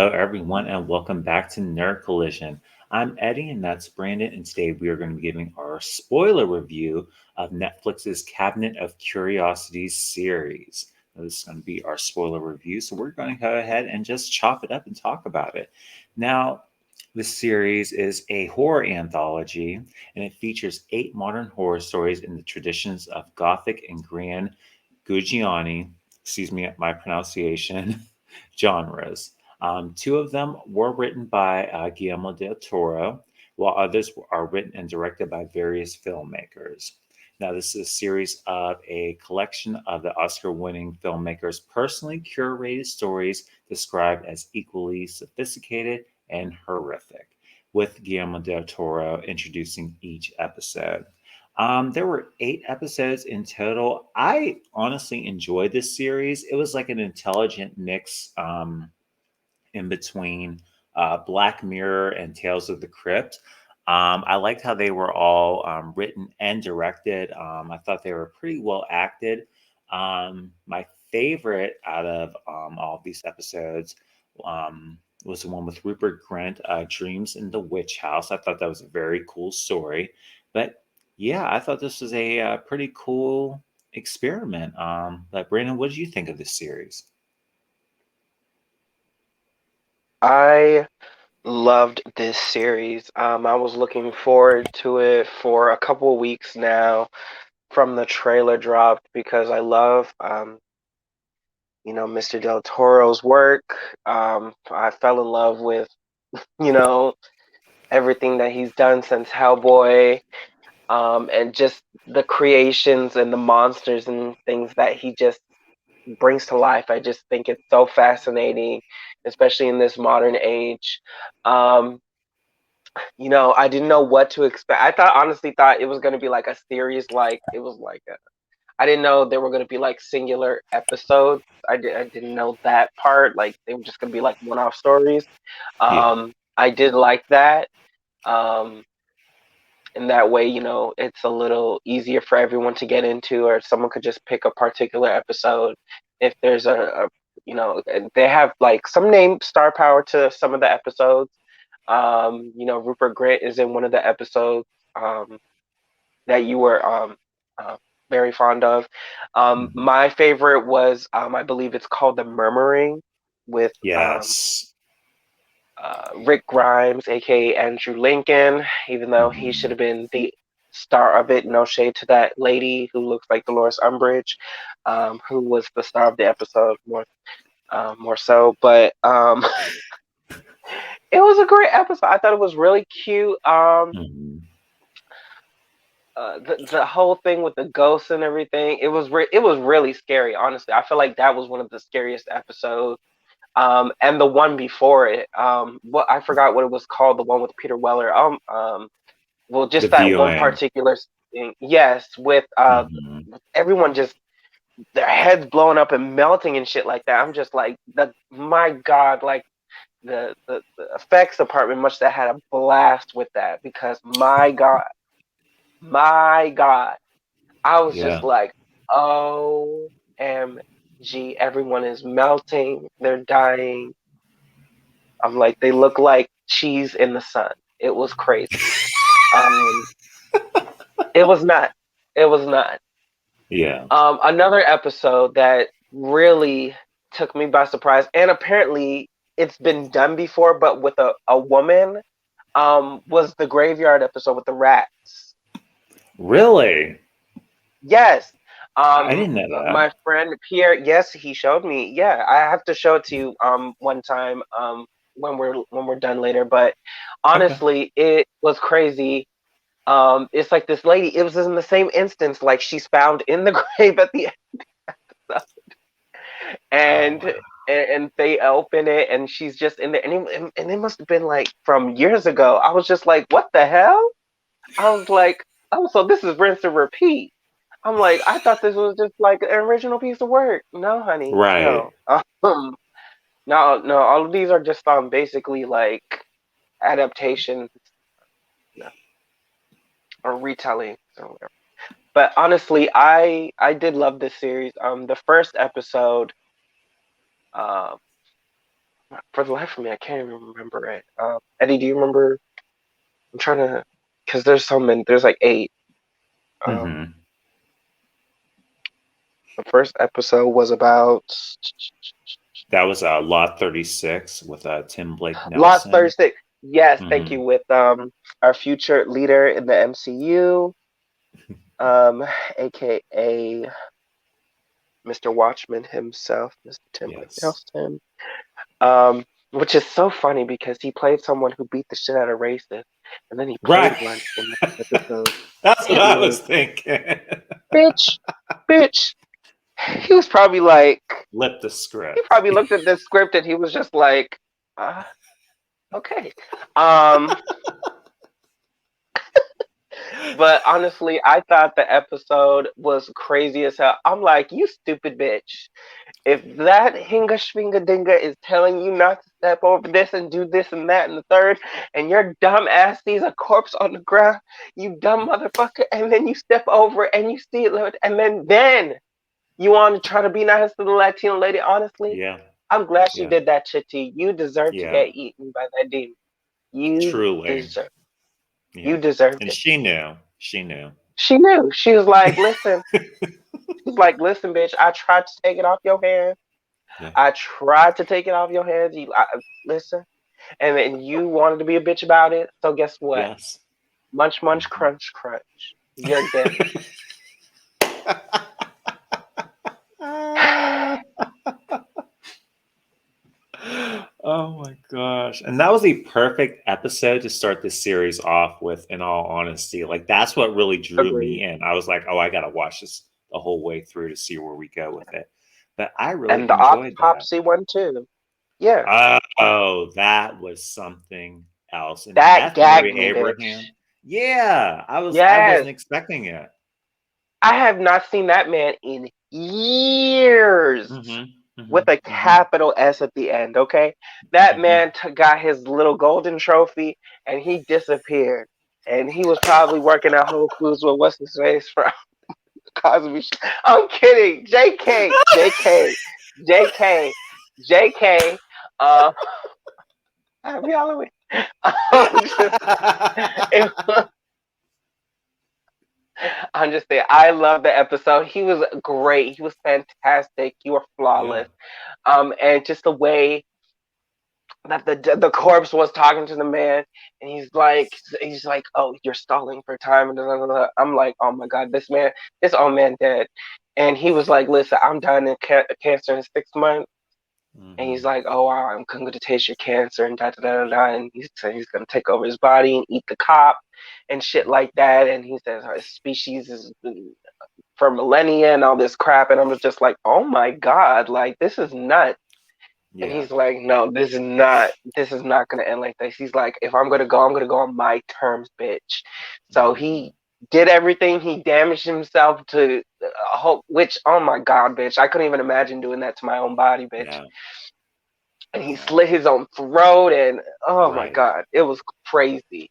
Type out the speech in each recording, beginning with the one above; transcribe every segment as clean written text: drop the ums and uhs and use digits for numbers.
Hello, everyone, and welcome back to Nerd Collision. I'm Eddie, and that's Brandon, and today we are going to be giving our spoiler review of Netflix's Cabinet of Curiosities series. Now, this is going to be our spoiler review, so we're going to go ahead and just chop it up and talk about it. Now, this series is a horror anthology, and it features 8 modern horror stories in the traditions of Gothic and Grand Gugiani, excuse me, my pronunciation, genres. 2 of them were written by Guillermo del Toro, while others are written and directed by various filmmakers. Now, this is a series of a collection of the Oscar winning filmmakers' personally curated stories described as equally sophisticated and horrific, with Guillermo del Toro introducing each episode. There were 8 episodes in total. I honestly enjoyed this series. It was like an intelligent mix in between Black Mirror and Tales of the Crypt. I liked how they were all written and directed. I thought they were pretty well acted. My favorite out of all of these episodes was the one with Rupert Grint, Dreams in the Witch House. I thought that was a very cool story. But yeah, I thought this was a pretty cool experiment. But Brandon, what did you think of this series? I loved this series. I was looking forward to it for a couple of weeks now from the trailer dropped because I love, Mr. Del Toro's work. I fell in love with, you know, everything that he's done since Hellboy, and just the creations and the monsters and things that he just brings to life. I just think it's so fascinating, especially in this modern age. Um, I didn't know what to expect. I honestly thought it was going to be like a series, like it was like I didn't know they were going to be like singular episodes. I didn't know that part. Like they were just going to be like one-off stories. Yeah. I did like that. Um, in that way, it's a little easier for everyone to get into, or someone could just pick a particular episode. If there's they have like some name star power to some of the episodes. Rupert Grint is in one of the episodes that you were uh, very fond of. Mhm. My favorite was, I believe it's called The Murmuring with Yes. Rick Grimes, aka Andrew Lincoln, even though he should Mhm. have been the star of it. No shade to that lady who looks like Dolores Umbridge, who was the star of the episode more so. But it was a great episode. I thought it was really cute. Mhm. The whole thing with the ghosts and everything, it was really scary. Honestly, I feel like that was one of the scariest episodes. And the one before it, what I forgot what it was called, the one with Peter Weller. Well, The just that one viewing. particular thing. Yes, Mhm. with everyone just their heads blowing up and melting and shit like that. I'm just like, my God, like the effects department must have had a blast with that because my God, I was just Yeah. like, OMG, everyone is melting, they're dying. I'm like, they look like cheese in the sun. It was crazy. Um, it was not. It was not. Yeah. Another episode that really took me by surprise, and apparently it's been done before, but with a woman, was the graveyard episode with the rats. Really? Yes. I didn't know that. My friend Pierre, yes, he showed me. Yeah, I have to show it to you one time when we're done later. But Okay. honestly, it was crazy. It's like this lady. It was in the same instance, like she's found in the grave at the end, Oh and my. and they open it, and she's just in there, and it must have been like from years ago. I was just like, what the hell? I was like, oh, so this is rinse and repeat. I'm like, I thought this was just like an original piece of work. No, honey, Right. no. No. All of these are just basically like adaptations, no, or retelling or whatever. But honestly, I did love this series. The first episode, um, For the life of me, I can't even remember it. Eddie, do you remember? I'm trying to, because there's so many. There's like eight. Um, Hmm. the first episode was about That was Lot 36 with Tim Blake Lost Nelson. Thursday. Yes, thank Hmm. you. With our future leader in the MCU, aka Mr. Watchman himself, Mr. Tim Blake Yes. Nelson. Um, which is so funny because he played someone who beat the shit out of racist, and then he played Right. one in that episode. That's what It I was was thinking. bitch, bitch. He was probably like, Flip the he script. probably looked at the script and he was just like, okay. Um, but honestly, I thought the episode was crazy as hell. I'm like, you stupid bitch. If that hinga schwinga dinga is telling you not to step over this and do this and that and the third, and your dumb ass sees a corpse on the ground, you dumb motherfucker, and then you step over it and you see it, and then you want to try to be nice to the Latino lady. Honestly, Yeah. I'm glad she Yeah. did that shit to you. You deserve to Yeah. get eaten by that demon. You Truly. deserve. Yeah. You deserved And it. she knew. She knew. She knew. She was like, listen. She's like, listen, bitch. I tried to take it off your hands. Yeah. I tried to take it off your hands. Listen, and then you wanted to be a bitch about it. So guess what? Yes. Munch, munch, Mhm. crunch, crunch. You're dead. Oh my gosh. And that was the perfect episode to start this series off with, in all honesty. Like, that's what really drew me Agreed. in. I was like, oh, I got to watch this the whole way through to see where we go with it. But I really And the enjoyed that. autopsy one too. Yeah, Oh, that was something else. And that F. gagged Murray me, Abraham. bitch. Yeah, I Yes, wasn't expecting it. I have not seen that man in years. Hmm. With Hmm. a Hmm. capital S at the end. Okay, that Hmm. man got his little golden trophy and he disappeared. And he was probably working at Whole Foods with what's his face from Cosby. I'm kidding. JK, JK, JK, JK. Um, happy Halloween. Just, it, I'm just saying. I love the episode. He was great. He was fantastic. You were Yeah. flawless. And just the way that the corpse was talking to the man, and he's like, oh, you're stalling for time, and I'm like, oh my god, this old man dead, and he was like, listen, I'm dying in cancer in 6 months, and he's Hmm. like, oh, wow, I'm going to taste your cancer and da da da da, and he said he's going to take over his body and eat the cop and shit like that, and he says our species is for millennia and all this crap, and I'm just like, oh my god, like this is nuts. And Yeah. he's like, no, this is not gonna end like this. He's like, if I'm gonna go on my terms, bitch. So Hmm. he did everything. He damaged himself to hope, which, oh my god, bitch, I couldn't even imagine doing that to my own body, bitch. Yeah. And he Yeah. slit his own throat, and oh my Right. god, it was crazy.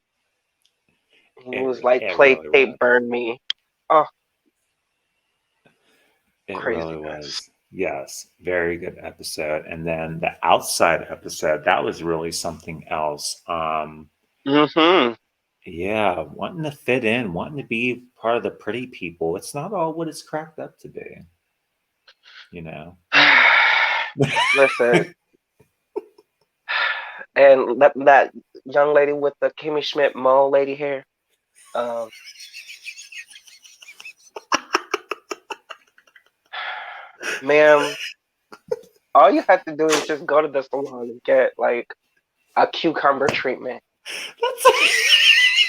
He was like, It play really tape, was. burn me. Oh, It really craziness. was. Yes, very good episode. And then the outside episode, that was really something else. Mm-hmm. Yeah, wanting to fit in, wanting to be part of the pretty people. It's not all what it's cracked up to be, you know. Listen, and that young lady with the Kimmy Schmidt mole lady hair. Um, ma'am, all you have to do is just go to the salon and get like a cucumber treatment. That's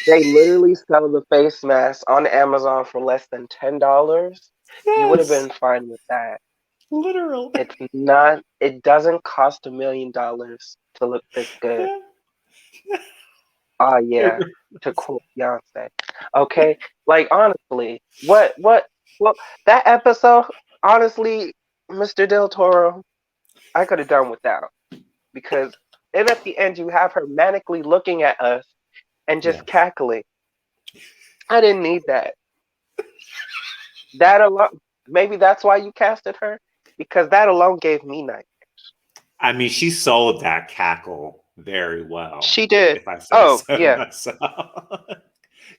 They literally sell the face mask on Amazon for less than $10. You would have yes, been fine with that. literal. It's not. It doesn't cost $1 million to look this good. Yeah. Oh It yeah, to quote Beyonce. Okay, like honestly, what that episode? Honestly, Mr. Del Toro, I could have done without because then at the end you have her manically looking at us and just yes. cackling. I didn't need that. That alone, maybe that's why you casted her because that alone gave me night. I mean, she sold that cackle very well, She did. if I say Oh so yeah, myself.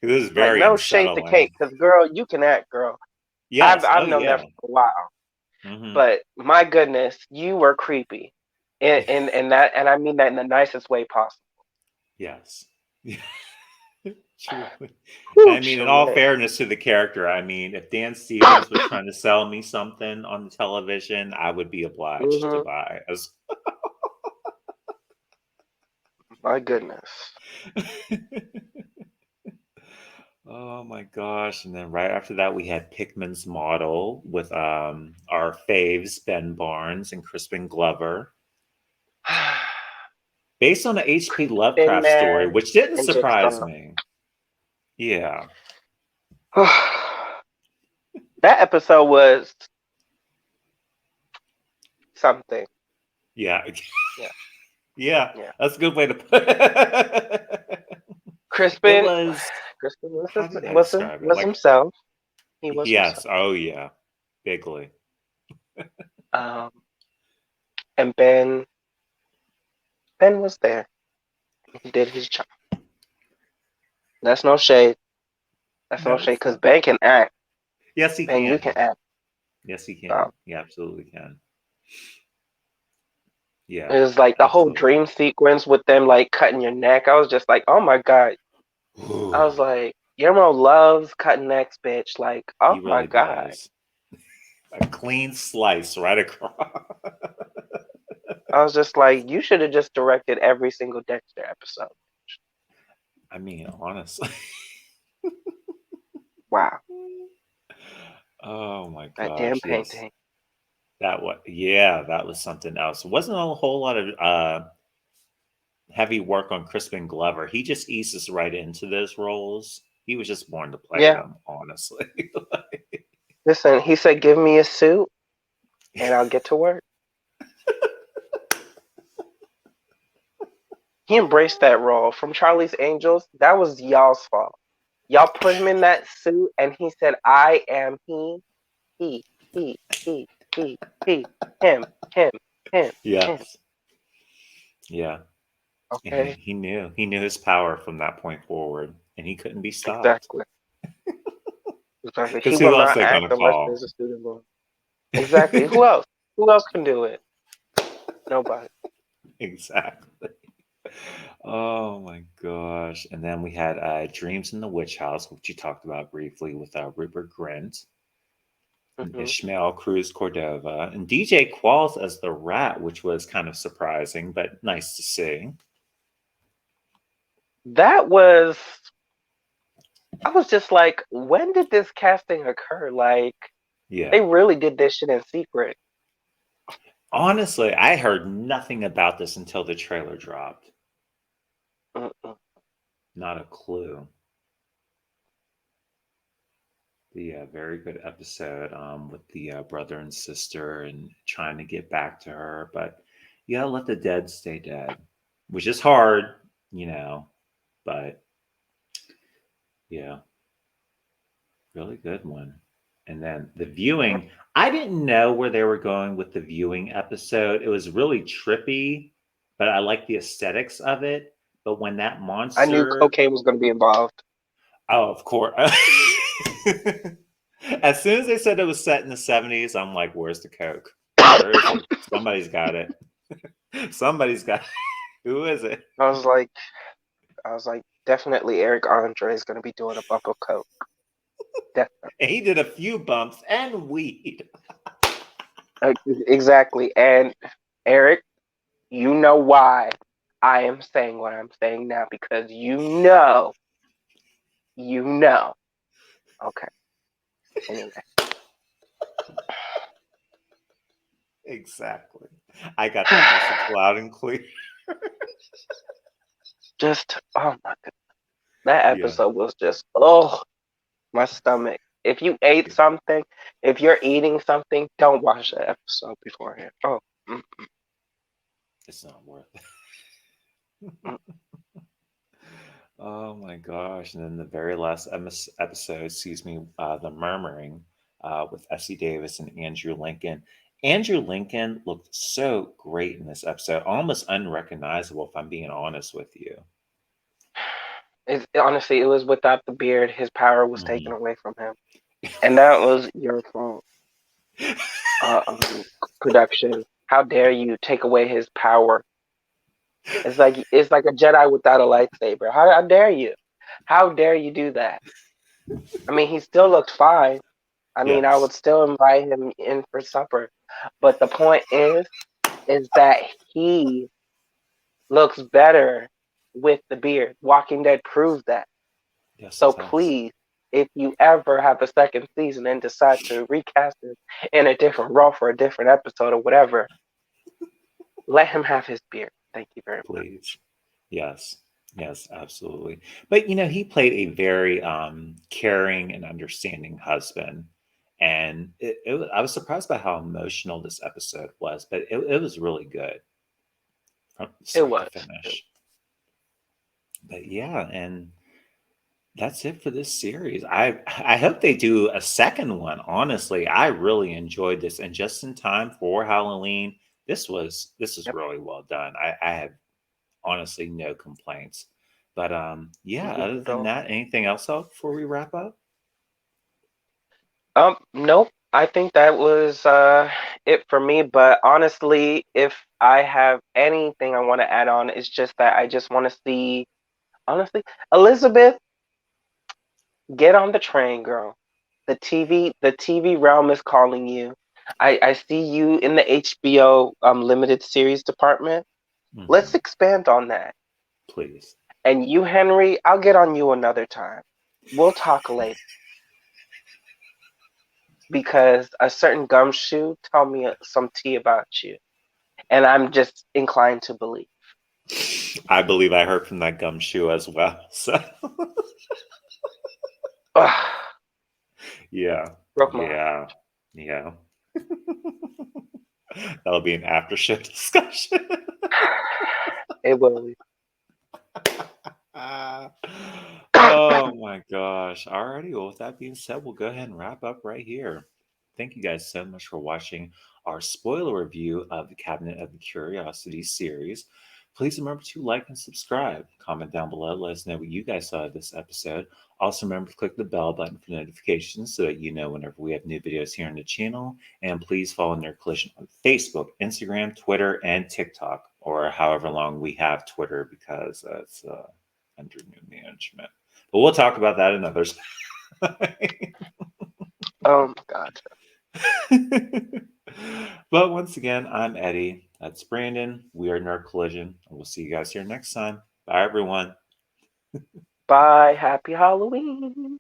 It was like very no shade to unsettling. Kate, because girl, you can act, girl. I've Yes. Oh I've known that yeah. for a while, Hmm. but my goodness, you were creepy, and that, and I mean that in the nicest way possible. Yes. Truly. Whew, I mean, in all Chile. fairness to the character, I mean, if Dan Stevens was trying to sell me something on the television, I would be obliged to Hmm. buy. My goodness. Oh my gosh. And then right after that, we had Pickman's Model with our faves, Ben Barnes and Crispin Glover, based on an H.P. Thin Lovecraft story, Man which didn't and just surprise me. Yeah. that episode was something. Yeah. Yeah, Yeah. yeah. That's a good way to put it. It Crispin, was, Crispin how did I describe it? was Like, himself. He was himself. yes. Oh, yeah. Bigly. Um, and Ben was there. He did his job. That's no shade. That's no No, shade it's because not. Ben can act. Yes, he Ben, you can. can act. Yes, he Um, can. He absolutely can. it Yeah, was like the whole absolutely. dream sequence with them like cutting your neck. I was just like, oh my god. I was Ooh, like, Guillermo loves cutting necks, bitch. Like, oh he my really god. does. A clean slice right across. I was just like, you should have just directed every single Dexter episode. I mean, honestly. Wow, Oh my that damn gosh, yes. painting. That was something else. It wasn't a whole lot of heavy work on Crispin Glover. He just eases right into those roles. He was just born to play Yeah, them, honestly. listen, he said, give me a suit and I'll get to work. He embraced that role. From Charlie's Angels, that was y'all's fault. Y'all put him in that suit and he said, I am he, he, he, he, he, him, him, him, him. Yes. Yeah. And Okay? he knew his power from that point forward, and he couldn't be stopped. Exactly. Exactly. He Because will who else not they act gonna unless there's call? a suit involved. Exactly. Who else? Who else can do it? Nobody. Exactly. Oh my gosh. And then we had Dreams in the Witch House, which you talked about briefly with Rupert Grint and Hmm. Ishmael Cruz Cordova, and DJ Qualls as the rat, which was kind of surprising, but nice to see. That was, I was just like, when did this casting occur? Like, they Yeah. really did this shit in secret. Honestly, I heard nothing about this until the trailer dropped. Mm-mm. Not a clue. Yeah, very good episode with the brother and sister and trying to get back to her. But you gotta let the dead stay dead, which is hard, you know. But yeah, really good one. And then the viewing, I didn't know where they were going with the viewing episode. It was really trippy, but I like the aesthetics of it. But when that I knew monster, cocaine was going to be involved. oh, of course. As soon as they said it was set in the 70s, I'm like, where's the Coke? Where is it? Somebody's got it. Somebody's got it. Who is it? I was like, definitely Eric Andre is going to be doing a bump of coke. Definitely. And he did a few bumps and weed. Exactly. And Eric, you know why I am saying what I'm saying now because you know. Okay. Anyway, Exactly. I got that message loud and clear. just oh my god, that Yeah. episode was just oh my stomach. If you ate something, if you're eating something, don't watch that episode beforehand. Oh, mm, It's not worth it. mm. Oh my gosh. And then the very last episode, excuse me, The Murmuring with Essie Davis and Andrew Lincoln. Andrew Lincoln looked so great in this episode, almost unrecognizable, if I'm being honest with you. Honestly, it was without the beard, his power was taken Hmm. away from him, and that was your fault, uh, um, production. How dare you take away his power? It's like a Jedi without a lightsaber. How dare you? How dare you do that? I mean, he still looked fine. I mean, I Yes, would still invite him in for supper, but the point is that he looks better with the beard. Walking Dead proves that. yes, it So does. please, if you ever have a second season and decide to recast him in a different role for a different episode or whatever, let him have his beard. Thank you very much. Please. Yes. Yes, absolutely. But he played a very caring and understanding husband. And I was surprised by how emotional this episode was, but it was really good from It start to was. finish. But yeah, and that's it for this series. I hope they do a second one. Honestly, I really enjoyed this, and just in time for Halloween, this was Yep. really well done. I have honestly no complaints. But yeah. Not Other at than all. that, anything else before we wrap up? Nope. I think that was it for me. But honestly, if I have anything I want to add on, it's just that I just want to see, honestly, Elizabeth, get on the train, girl. The TV realm is calling you. I see you in the HBO limited series department. Let's Hmm. expand on that. Please. And you, Henry, I'll get on you another time. We'll talk later because a certain gumshoe told me some tea about you, and I'm just inclined to believe. I believe I heard from that gumshoe as well. So Ugh, yeah, broke my heart. yeah, yeah. That'll be an after show discussion. It will. Ah. Oh my gosh. Alrighty. Well, with that being said, we'll go ahead and wrap up right here. Thank you guys so much for watching our spoiler review of the Cabinet of the Curiosities series. Please remember to like and subscribe. Comment down below. Let us know what you guys saw of this episode. Also, remember to click the bell button for notifications so that you know whenever we have new videos here on the channel. And please follow Nerd Collision on Facebook, Instagram, Twitter, and TikTok, or however long we have Twitter because it's under new management. But we'll talk about that another Oh my god. time. But once again, I'm Eddie. That's Brandon. We are Nerd Collision. And we'll see you guys here next time. Bye, everyone. Bye. Happy Halloween.